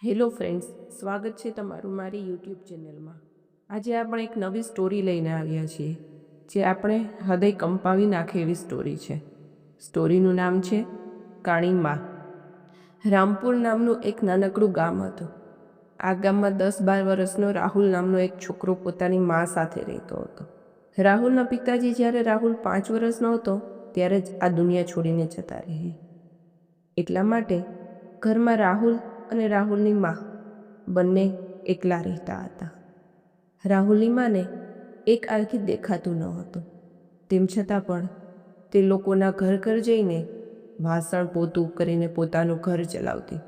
Hello friends, સ્વાગત છે તમારું મારી યુટ્યુબ ચેનલમાં। આજે આપણે એક નવી સ્ટોરી લઈને આવ્યા છીએ, જે આપણે હૃદય કંપાવી નાખે એવી સ્ટોરી છે। સ્ટોરીનું નામ છે કાણી માં। રામપુર નામનું એક નાનકડું ગામ હતું। આ ગામમાં 10-12 વર્ષનો રાહુલ નામનો એક છોકરો પોતાની મા સાથે રહેતો હતો। રાહુલના પિતાજી જ્યારે રાહુલ 5 વર્ષનો હતો ત્યારે જ આ દુનિયા છોડીને જતા રહ્યા। એટલા માટે ઘરમાં રાહુલ અને રાહુલની મા બંને એકલા રહેતા હતા। રાહુલની માને એક આંખથી દેખાતું ન હતું, તેમ છતાં પણ તે લોકોના ઘર ઘર જઈને વાસણ પોતું કરીને પોતાનું ઘર ચલાવતી,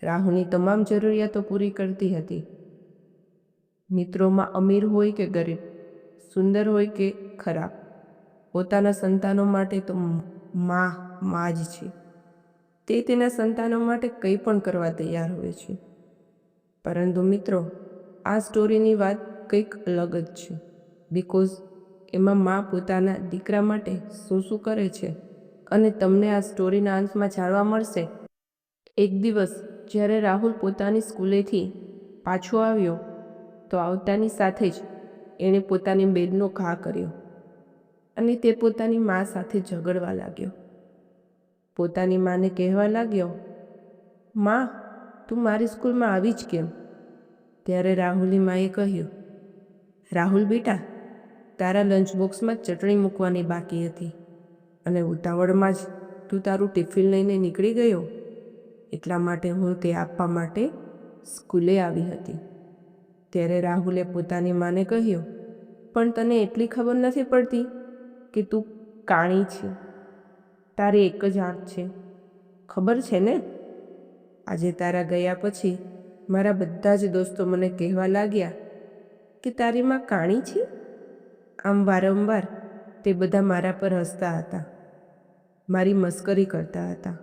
રાહુલની તમામ જરૂરિયાતો પૂરી કરતી હતી। મિત્રોમાં અમીર હોય કે ગરીબ, સુંદર હોય કે ખરાબ, પોતાના સંતાનો માટે તો મા જ છે। તે તેના સંતાનો માટે કંઈ પણ કરવા તૈયાર હોય છે। પરંતુ મિત્રો, આ સ્ટોરીની વાત કંઈક અલગ જ છે, બિકોઝ એમાં મા પોતાના દીકરા માટે શું કરે છે અને તમને આ સ્ટોરીના અંતમાં જાણવા મળશે। એક દિવસ જ્યારે રાહુલ પોતાની સ્કૂલેથી પાછો આવ્યો તો આવતાની સાથે જ એણે પોતાની બેગનો ઘા કર્યો અને તે પોતાની મા સાથે ઝઘડવા લાગ્યો। પોતાની માને કહેવા લાગ્યો, માં, તું મારી સ્કૂલમાં આવી જ કેમ? ત્યારે રાહુલની માએ કહ્યું, રાહુલ બેટા, તારા લંચ બોક્સમાં ચટણી મૂકવાની બાકી હતી અને ઉતાવળમાં જ તું તારું ટિફિન લઈને નીકળી ગયો, એટલા માટે હું તે આપવા માટે સ્કૂલે આવી હતી। ત્યારે રાહુલે પોતાની માને કહ્યું, પણ તને એટલી ખબર નથી પડતી કે તું કાણી છે, તારી એક જ આંખ છે, ખબર છે ને? આજે તારા ગયા પછી મારા બધા જ દોસ્તો મને કહેવા લાગ્યા કે તારી માં કાણી છે। આમ વારંવાર તે બધા મારા પર હસતા હતા, મારી મસ્કરી કરતા હતા,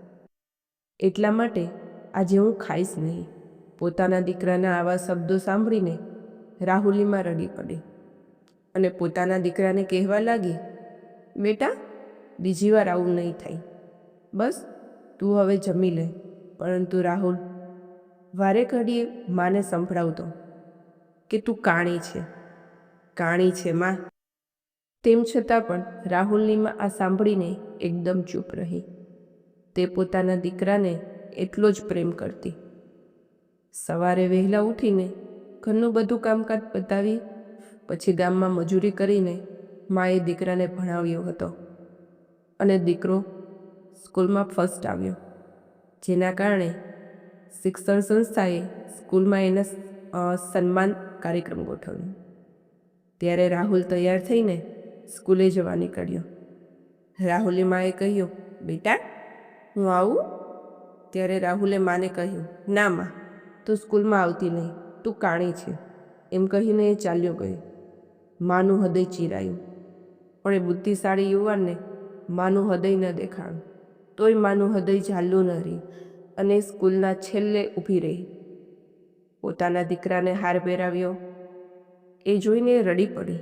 એટલા માટે આજે હું ખાઈશ નહીં। પોતાના દીકરાના આવા શબ્દો સાંભળીને રાહુલની માં રડી પડી અને પોતાના દીકરાને કહેવા લાગી, બેટા, બીજી વાર આવું નહીં થાય, બસ તું હવે જમી લે। પરંતુ રાહુલ વારે ઘડીએ માને સંભળાવતો કે તું કાણી છે માં। તેમ છતાં પણ રાહુલની માં આ સાંભળીને એકદમ ચૂપ રહી। તે પોતાના દીકરાને એટલો જ પ્રેમ કરતી। સવારે વહેલા ઉઠીને ઘરનું બધું કામકાજ પતાવી પછી ગામમાં મજૂરી કરીને માએ દીકરાને ભણાવ્યો હતો અને દીકરો સ્કૂલમાં ફર્સ્ટ આવ્યો, જેના કારણે શિક્ષણ સંસ્થાએ સ્કૂલમાં એના સન્માન કાર્યક્રમ ગોઠવ્યો। ત્યારે રાહુલ તૈયાર થઈને સ્કૂલે જવા નીકળ્યો। રાહુલની માએ કહ્યું, બેટા, હું આવું? ત્યારે રાહુલે માને કહ્યું, ના માં, તું સ્કૂલમાં આવતી નહીં, તું કાણી છે, એમ કહીને એ ચાલ્યો ગયો। માનું હૃદય ચીરાયું, પણ એ બુદ્ધિશાળી યુવાનને માનું હૃદય ન દેખાણું, તોય માનું હૃદય ઝાલ્લું ન રહી અને સ્કૂલના છેલ્લે ઊભી રહી। પોતાના દીકરાને હાર પહેરાવ્યો એ જોઈને રડી પડી।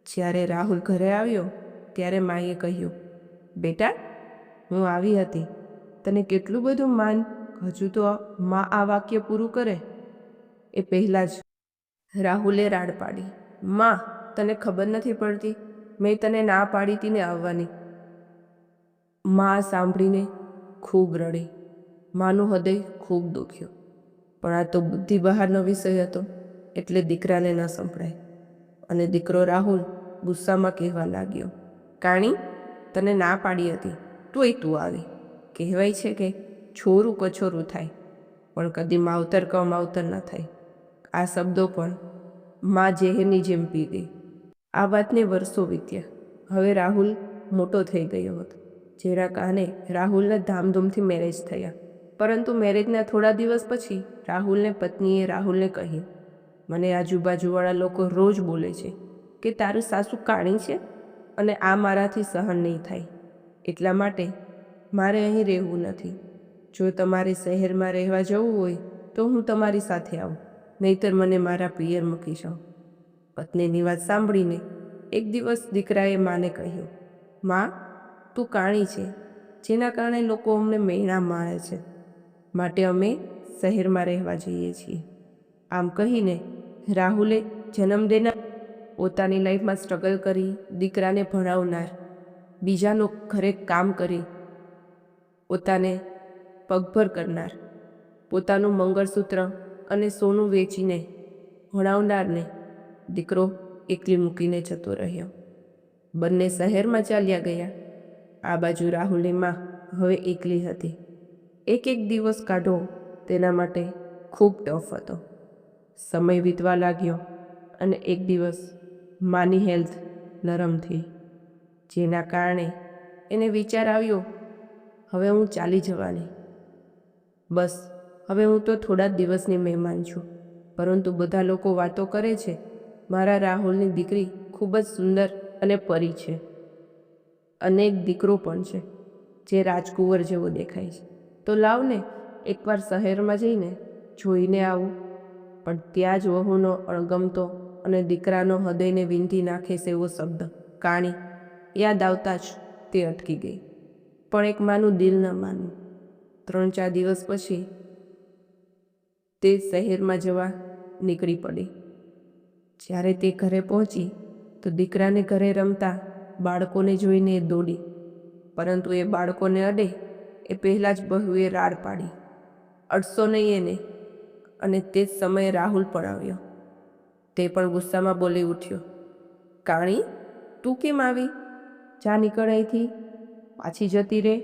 જ્યારે રાહુલ ઘરે આવ્યો ત્યારે માએ કહ્યું, બેટા, હું આવી હતી, તને કેટલું બધું માન। હજુ તો મા આ વાક્ય પૂરું કરે એ પહેલાં જ રાહુલે રાડ પાડી, માં, તને ખબર નથી પડતી, મેં તને ના પાડી હતી ને આવવાની। મા સાંભળીને ખૂબ રડી, માનું હૃદય ખૂબ દુખ્યું, પણ આ તો બુદ્ધિ બહારનો વિષય હતો એટલે દીકરાને ન સંભળાય અને દીકરો રાહુલ ગુસ્સામાં કહેવા લાગ્યો, કાણી, તને ના પાડી હતી, તોય તું આવી। કહેવાય છે કે છોરું કછોરું થાય પણ કદી માવતર કમાવતર ન થાય। આ શબ્દો પણ મા ઝેરની જેમ પી ગઈ। આ વાતને વર્ષો વીત્યા। હવે રાહુલ મોટો થઈ ગયો હતો, જેના કારણે રાહુલના ધામધૂમથી મેરેજ થયા। પરંતુ મેરેજના થોડા દિવસ પછી રાહુલને પત્નીએ રાહુલને કહ્યું, મને આજુબાજુવાળા લોકો રોજ બોલે છે કે તારું સાસુ કાણી છે અને આ મારાથી સહન નહીં થાય, એટલા માટે મારે અહીં રહેવું નથી। જો તમારે શહેરમાં રહેવા જવું હોય તો હું તમારી સાથે આવું, નહીંતર મને મારા પિયર મૂકી જાઓ। પત્નીની વાત સાંભળીને એક દિવસ દીકરાએ માને કહ્યું, માં, તું કાણી છે, જેના કારણે લોકો અમને મૈણા માણે છે, માટે અમે શહેરમાં રહેવા જઈએ છીએ. આમ કહીને રાહુલે જન્મ દેનાર, પોતાની લાઈફમાં સ્ટ્રગલ કરી દીકરાને ભણાવનાર, બીજાનું ઘરે કામ કરી પોતાને પગભર કરનાર, પોતાનું મંગળસૂત્ર અને સોનું વેચીને ભણાવનારને દીકરો એકલી મૂકીને જતો રહ્યો. બંને શહેરમાં ચાલ્યા ગયા. આ બાજુ રાહુલની માં હવે એકલી હતી. એક દિવસ કાઢવો તેના માટે ખૂબ ટફ હતો. સમય વીતવા લાગ્યો અને એક દિવસ માની હેલ્થ નરમ થઈ, જેના કારણે એને વિચાર આવ્યો, હવે હું ચાલી જવાની. બસ હવે હું તો થોડા જ દિવસની મહેમાન છું, પરંતુ બધા લોકો વાતો કરે છે મારા રાહુલની દીકરી ખૂબ જ સુંદર અને પરી છે, અને એક દીકરો પણ છે જે રાજકુંવર જેવો દેખાય છે. તો લાવને એકવાર શહેરમાં જઈને જોઈને આવું. પણ ત્યાં જ વહુનો અણગમતો અને દીકરાનો હૃદયને વીંધી નાખે એવો શબ્દ કાણી યાદ આવતા જ તે અટકી ગઈ. પણ એક માનું દિલ ન માન્યું. 3-4 દિવસ પછી તે શહેરમાં જવા નીકળી પડી. જ્યારે તે ઘરે પહોંચી તો દીકરાને ઘરે રમતા બાળકોને જોઈને એ દોડી, પરંતુ એ બાળકોને અડે એ પહેલાં જ બહુએ રાડ પાડી, અડશો નહીં એને. અને તે જ સમયે રાહુલ પણ આવ્યો. તે પણ ગુસ્સામાં બોલી ઉઠ્યો, કાણી તું કેમ આવી? જા નીકળ અહીંથી, પાછી જતી રહે.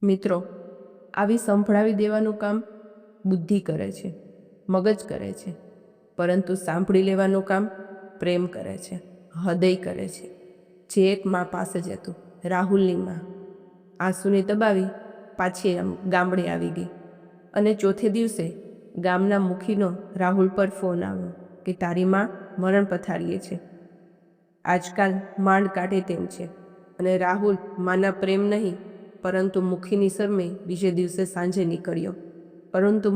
મિત્રો, આવી સંભળાવી દેવાનું કામ બુદ્ધિ કરે છે, મગજ કરે છે, પરંતુ સાંભળી લેવાનું કામ પ્રેમ કરે છે, હૃદય કરે છે, જે એક મા પાસે જ હતું, રાહુલની મા. આંસુને દબાવી પાછી ગામડે આવી ગઈ. અને ચોથે દિવસે ગામના મુખીનો રાહુલ પર ફોન આવ્યો કે તારી મા મરણ પથારીએ છે, આજકાલ માંડ કાઢે તેમ છે. અને રાહુલ માના પ્રેમ નહીં પરંતુ મુખીની શરમે બીજે દિવસે સાંજે નીકળ્યો, પરંતુ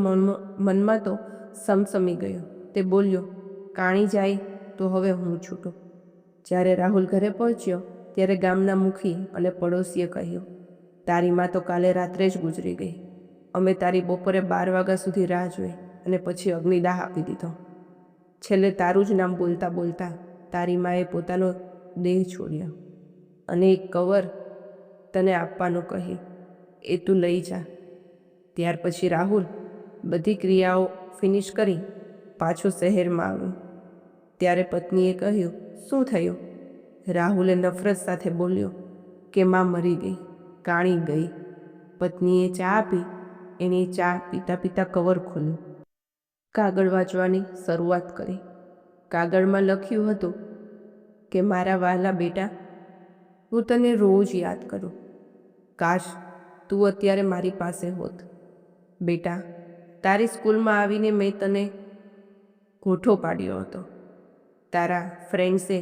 મનમાં તો સમસમી ગયો. તે બોલ્યો, કાણી જાય તો હવે હું છૂટું. જ્યારે રાહુલ ઘરે પહોંચ્યો ત્યારે ગામના મુખી અને પડોશીએ કહ્યું, તારી મા તો કાલે રાત્રે જ ગુજરી ગઈ. અમે તારી બપોરે 12 વાગ્યા સુધી રાહ જોઈ અને પછી અગ્નિદાહ આપી દીધો. છેલ્લે તારું જ નામ બોલતા બોલતા તારી માએ પોતાનો દેહ છોડ્યો અને એક કવર તને આપવાનું કહી એ તું લઈ જા. ત્યાર પછી રાહુલ બધી ક્રિયાઓ ફિનિશ કરી પાછો શહેરમાં આવ્યો. ત્યારે પત્નીએ કહ્યું, શું થયું? રાહુલે નફરત સાથે બોલ્યો કે માં મરી ગઈ, કાણી ગઈ. પત્નીએ ચા આપી. એણે ચા પીતા પીતા કવર ખોલ્યું, કાગળ વાંચવાની શરૂઆત કરી. કાગળમાં લખ્યું હતું કે મારા વહાલા બેટા, હું તને રોજ યાદ કરું. કાશ તું અત્યારે મારી પાસે હોત. બેટા, તારી સ્કૂલમાં આવીને મેં તને ગોઠો પાડ્યો હતો. તારા ફ્રેન્ડ્સે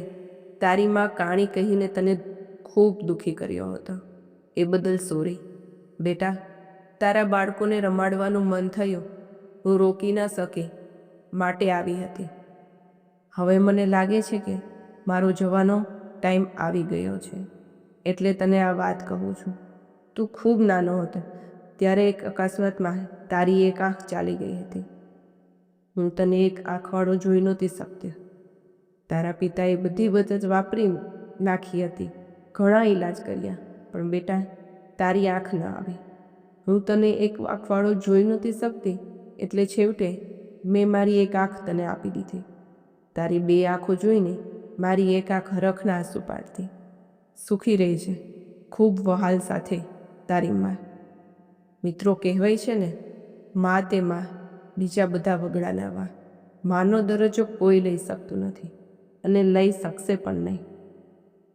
તારી માં કાણી કહીને તને ખૂબ દુઃખી કર્યો હતો. એ બદલ સોરી. બેટા, તારા બાળકોને રમાડવાનું મન થયું, હું રોકી ના શકી માટે આવી હતી. હવે મને લાગે છે કે મારો જવાનો ટાઈમ આવી ગયો છે, એટલે તને આ વાત કહું છું. તું ખૂબ નાનો હતો ત્યારે એક અકસ્માતમાં તારી એક આંખ ચાલી ગઈ હતી. હું તને એક આંખવાળો જોઈ નહોતી શકતી. તારા પિતાએ બધી મદદ વાપરી નાખી હતી, ઘણા ઈલાજ કર્યા, પણ બેટા તારી આંખ ન આવી. હું તને એક આંખવાળો જોઈ નહોતી શકતી, એટલે છેવટે મેં મારી એક આંખ તને આપી દીધી. તારી 2 આંખો જોઈને મારી એક આંખ હરખના આંસુ પાડતી. સુખી રહી છે. ખૂબ વહાલ સાથે તારી માં. મિત્રો, કહેવાય છે ને, માં તે માં, બીજા બધા વગડાના વા. માનો દરજ્જો કોઈ લઈ શકતું નથી અને લઈ શકશે પણ નહીં.